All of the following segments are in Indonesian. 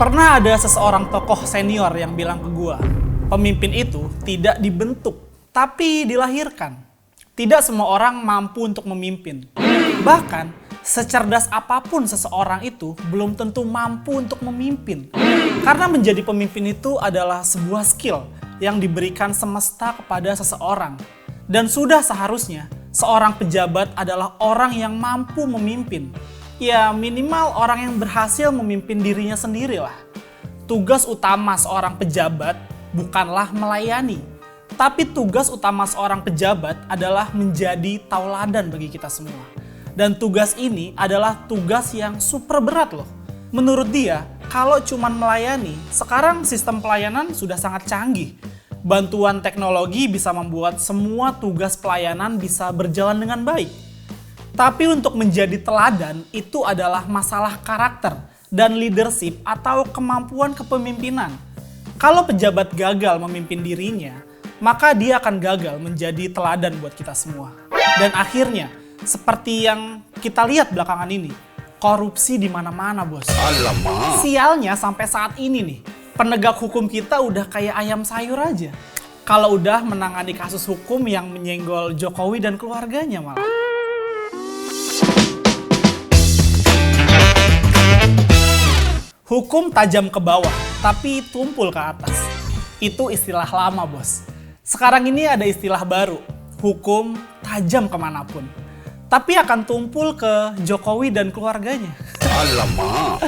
Pernah ada seseorang tokoh senior yang bilang ke gua, pemimpin itu tidak dibentuk, tapi dilahirkan. Tidak semua orang mampu untuk memimpin. Bahkan, secerdas apapun seseorang itu belum tentu mampu untuk memimpin. Karena menjadi pemimpin itu adalah sebuah skill yang diberikan semesta kepada seseorang. Dan sudah seharusnya seorang pejabat adalah orang yang mampu memimpin. Ya minimal orang yang berhasil memimpin dirinya sendiri lah. Tugas utama seorang pejabat bukanlah melayani. Tapi tugas utama seorang pejabat adalah menjadi tauladan bagi kita semua. Dan tugas ini adalah tugas yang super berat loh. Menurut dia, kalau cuman melayani, sekarang sistem pelayanan sudah sangat canggih. Bantuan teknologi bisa membuat semua tugas pelayanan bisa berjalan dengan baik. Tapi untuk menjadi teladan itu adalah masalah karakter dan leadership atau kemampuan kepemimpinan. Kalau pejabat gagal memimpin dirinya, maka dia akan gagal menjadi teladan buat kita semua. Dan akhirnya, seperti yang kita lihat belakangan ini, korupsi di mana-mana, bos. Alamak. Sialnya sampai saat ini nih, penegak hukum kita udah kayak ayam sayur aja. Kalau udah menangani kasus hukum yang menyenggol Jokowi dan keluarganya malah. Hukum tajam ke bawah, tapi tumpul ke atas. Itu istilah lama, bos. Sekarang ini ada istilah baru, hukum tajam kemanapun. Tapi akan tumpul ke Jokowi dan keluarganya. Alamak.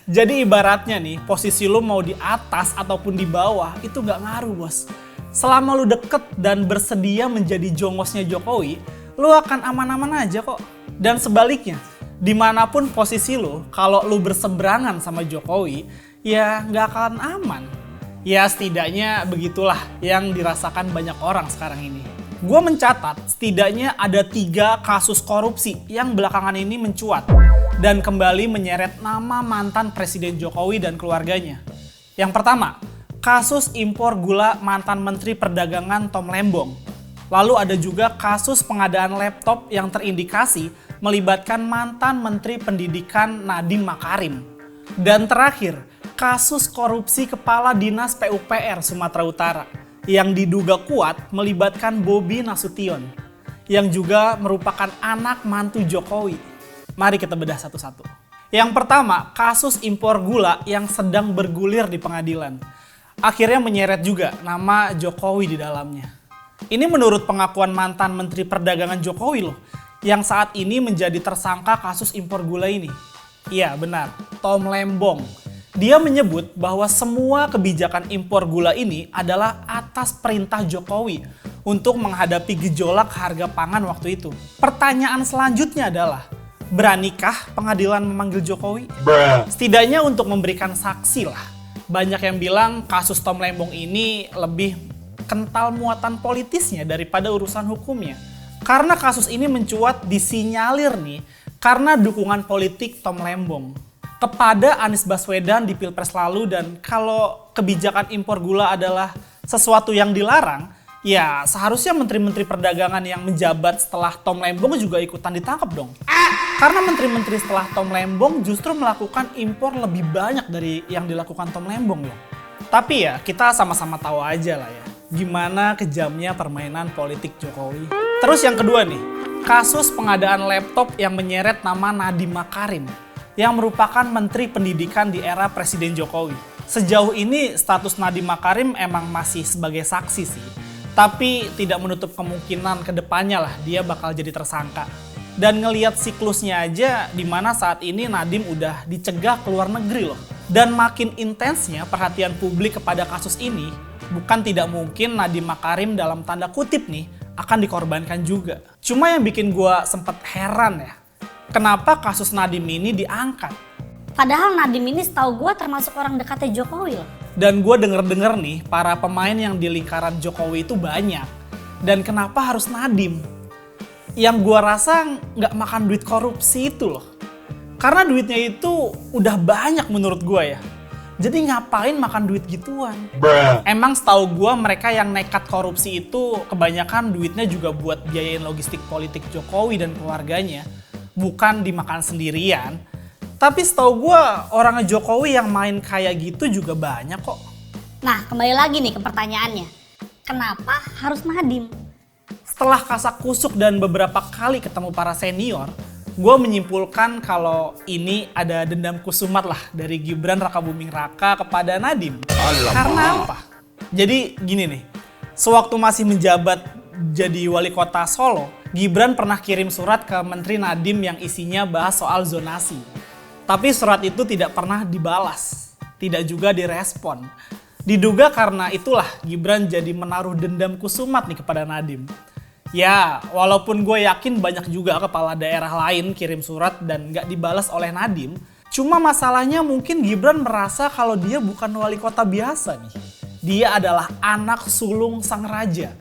Jadi ibaratnya nih, posisi lu mau di atas ataupun di bawah, itu nggak ngaruh, bos. Selama lu deket dan bersedia menjadi jongosnya Jokowi, lu akan aman-aman aja kok. Dan sebaliknya, dimanapun posisi lu, kalau lu berseberangan sama Jokowi, ya nggak akan aman. Ya setidaknya begitulah yang dirasakan banyak orang sekarang ini. Gue mencatat setidaknya ada 3 kasus korupsi yang belakangan ini mencuat dan kembali menyeret nama mantan Presiden Jokowi dan keluarganya. Yang pertama, kasus impor gula mantan Menteri Perdagangan Tom Lembong. Lalu ada juga kasus pengadaan laptop yang terindikasi melibatkan mantan Menteri Pendidikan Nadiem Makarim. Dan terakhir, kasus korupsi Kepala Dinas PUPR Sumatera Utara yang diduga kuat melibatkan Bobi Nasution yang juga merupakan anak mantu Jokowi. Mari kita bedah satu-satu. Yang pertama, kasus impor gula yang sedang bergulir di pengadilan. Akhirnya menyeret juga nama Jokowi di dalamnya. Ini menurut pengakuan mantan Menteri Perdagangan Jokowi loh, yang saat ini menjadi tersangka kasus impor gula ini. Iya benar, Tom Lembong. Dia menyebut bahwa semua kebijakan impor gula ini adalah atas perintah Jokowi untuk menghadapi gejolak harga pangan waktu itu. Pertanyaan selanjutnya adalah, beranikah pengadilan memanggil Jokowi? Setidaknya untuk memberikan saksi lah. Banyak yang bilang kasus Tom Lembong ini lebih kental muatan politisnya daripada urusan hukumnya. Karena kasus ini mencuat disinyalir nih karena dukungan politik Tom Lembong kepada Anies Baswedan di Pilpres lalu, dan kalau kebijakan impor gula adalah sesuatu yang dilarang, ya seharusnya menteri-menteri perdagangan yang menjabat setelah Tom Lembong juga ikutan ditangkap dong. Karena menteri-menteri setelah Tom Lembong justru melakukan impor lebih banyak dari yang dilakukan Tom Lembong loh. Tapi ya kita sama-sama tahu aja lah ya, gimana kejamnya permainan politik Jokowi. Terus yang kedua nih, kasus pengadaan laptop yang menyeret nama Nadiem Makarim yang merupakan Menteri Pendidikan di era Presiden Jokowi. Sejauh ini status Nadiem Makarim emang masih sebagai saksi sih, tapi tidak menutup kemungkinan ke depannya lah dia bakal jadi tersangka. Dan ngelihat siklusnya aja, dimana saat ini Nadiem udah dicegah ke luar negeri loh. Dan makin intensnya perhatian publik kepada kasus ini, bukan tidak mungkin Nadiem Makarim dalam tanda kutip nih akan dikorbankan juga. Cuma yang bikin gue sempet heran ya, kenapa kasus Nadiem ini diangkat? Padahal Nadiem ini setahu gue termasuk orang dekatnya Jokowi loh. Dan gue denger-denger nih, para pemain yang di lingkaran Jokowi itu banyak. Dan kenapa harus Nadiem? Yang gue rasa nggak makan duit korupsi itu loh. Karena duitnya itu udah banyak menurut gue ya. Jadi ngapain makan duit gituan? Emang setahu gue mereka yang nekat korupsi itu kebanyakan duitnya juga buat biayain logistik politik Jokowi dan keluarganya. Bukan dimakan sendirian. Tapi setahu gue orang Jokowi yang main kayak gitu juga banyak kok. Nah, kembali lagi nih ke pertanyaannya. Kenapa harus Nadiem? Setelah kasak kusuk dan beberapa kali ketemu para senior, gue menyimpulkan kalau ini ada dendam kusumat lah dari Gibran Rakabuming Raka kepada Nadiem. Alamak. Karena apa? Jadi gini nih, sewaktu masih menjabat jadi wali kota Solo, Gibran pernah kirim surat ke Menteri Nadiem yang isinya bahas soal zonasi. Tapi surat itu tidak pernah dibalas, tidak juga direspon. Diduga karena itulah Gibran jadi menaruh dendam kusumat nih kepada Nadiem. Ya, walaupun gue yakin banyak juga kepala daerah lain kirim surat dan gak dibalas oleh Nadiem. Cuma masalahnya mungkin Gibran merasa kalau dia bukan wali kota biasa nih. Dia adalah anak sulung sang raja.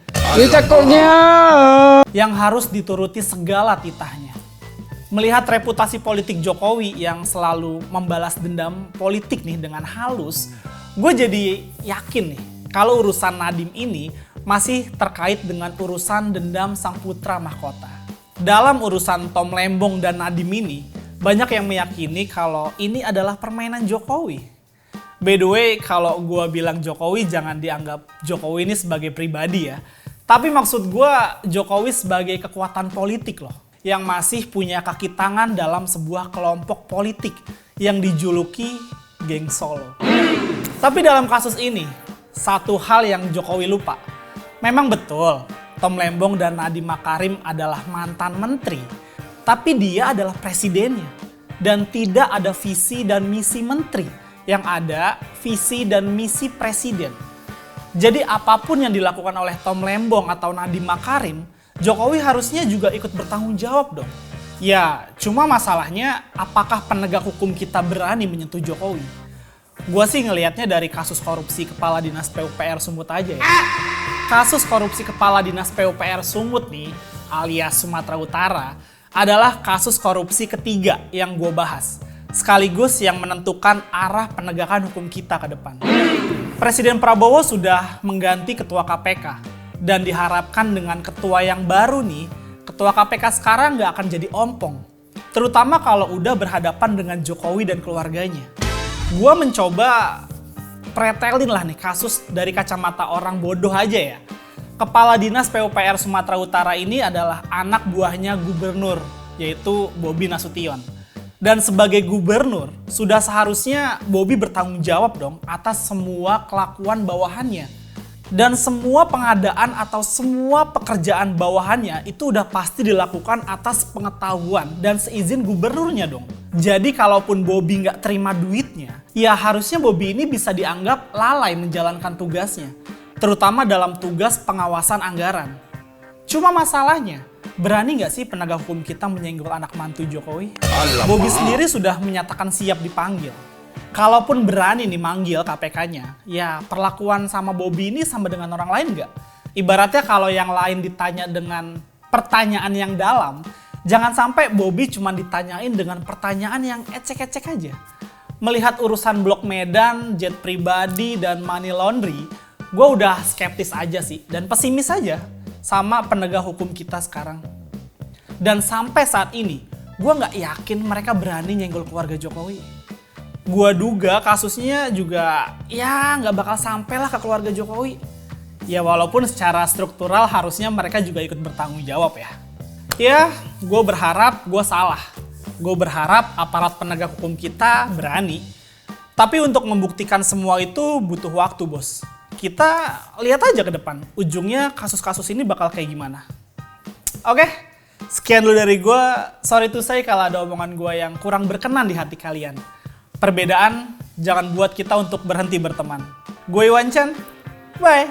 Yang harus dituruti segala titahnya. Melihat reputasi politik Jokowi yang selalu membalas dendam politik nih dengan halus, gue jadi yakin nih kalau urusan Nadiem ini masih terkait dengan urusan dendam sang putra mahkota. Dalam urusan Tom Lembong dan Nadiem ini, banyak yang meyakini kalau ini adalah permainan Jokowi. By the way, kalau gue bilang Jokowi jangan dianggap Jokowi ini sebagai pribadi ya. Tapi maksud gue Jokowi sebagai kekuatan politik loh. Yang masih punya kaki tangan dalam sebuah kelompok politik yang dijuluki geng Solo. Tapi dalam kasus ini, satu hal yang Jokowi lupa. Memang betul, Tom Lembong dan Nadiem Makarim adalah mantan menteri. Tapi dia adalah presidennya. Dan tidak ada visi dan misi menteri. Yang ada visi dan misi presiden. Jadi apapun yang dilakukan oleh Tom Lembong atau Nadiem Makarim, Jokowi harusnya juga ikut bertanggung jawab dong. Ya, cuma masalahnya apakah penegak hukum kita berani menyentuh Jokowi? Gua sih ngelihatnya dari kasus korupsi Kepala Dinas PUPR Sumut aja ya. Kasus korupsi Kepala Dinas PUPR Sumut nih, alias Sumatera Utara, adalah kasus korupsi ketiga yang gue bahas. Sekaligus yang menentukan arah penegakan hukum kita ke depan. Presiden Prabowo sudah mengganti ketua KPK. Dan diharapkan dengan ketua yang baru nih, ketua KPK sekarang nggak akan jadi ompong. Terutama kalau udah berhadapan dengan Jokowi dan keluarganya. Gua mencoba pretelin lah nih kasus dari kacamata orang bodoh aja ya. Kepala Dinas PUPR Sumatera Utara ini adalah anak buahnya gubernur, yaitu Bobi Nasution. Dan sebagai gubernur, sudah seharusnya Bobi bertanggung jawab dong atas semua kelakuan bawahannya. Dan semua pengadaan atau semua pekerjaan bawahannya itu udah pasti dilakukan atas pengetahuan dan seizin gubernurnya dong. Jadi kalaupun Bobi nggak terima duitnya, ya harusnya Bobi ini bisa dianggap lalai menjalankan tugasnya. Terutama dalam tugas pengawasan anggaran. Cuma masalahnya, berani nggak sih penegak hukum kita menyenggol anak mantu Jokowi? Bobi sendiri sudah menyatakan siap dipanggil. Kalaupun berani nih manggil KPK-nya, ya perlakuan sama Bobi ini sama dengan orang lain nggak? Ibaratnya kalau yang lain ditanya dengan pertanyaan yang dalam, jangan sampai Bobi cuma ditanyain dengan pertanyaan yang ecek-ecek aja. Melihat urusan Blok Medan, jet pribadi, dan money laundry, gue udah skeptis aja sih dan pesimis aja sama penegak hukum kita sekarang. Dan sampai saat ini, gue nggak yakin mereka berani nyenggol keluarga Jokowi. Gua duga kasusnya juga ya nggak bakal sampai lah ke keluarga Jokowi. Ya walaupun secara struktural harusnya mereka juga ikut bertanggung jawab ya. Ya gue berharap gue salah. Gue berharap aparat penegak hukum kita berani. Tapi untuk membuktikan semua itu butuh waktu bos. Kita lihat aja ke depan. Ujungnya kasus-kasus ini bakal kayak gimana. Oke, sekian dulu dari gue. Sorry to say kalau ada omongan gue yang kurang berkenan di hati kalian. Perbedaan jangan buat kita untuk berhenti berteman. Gue Iwan Chan, bye.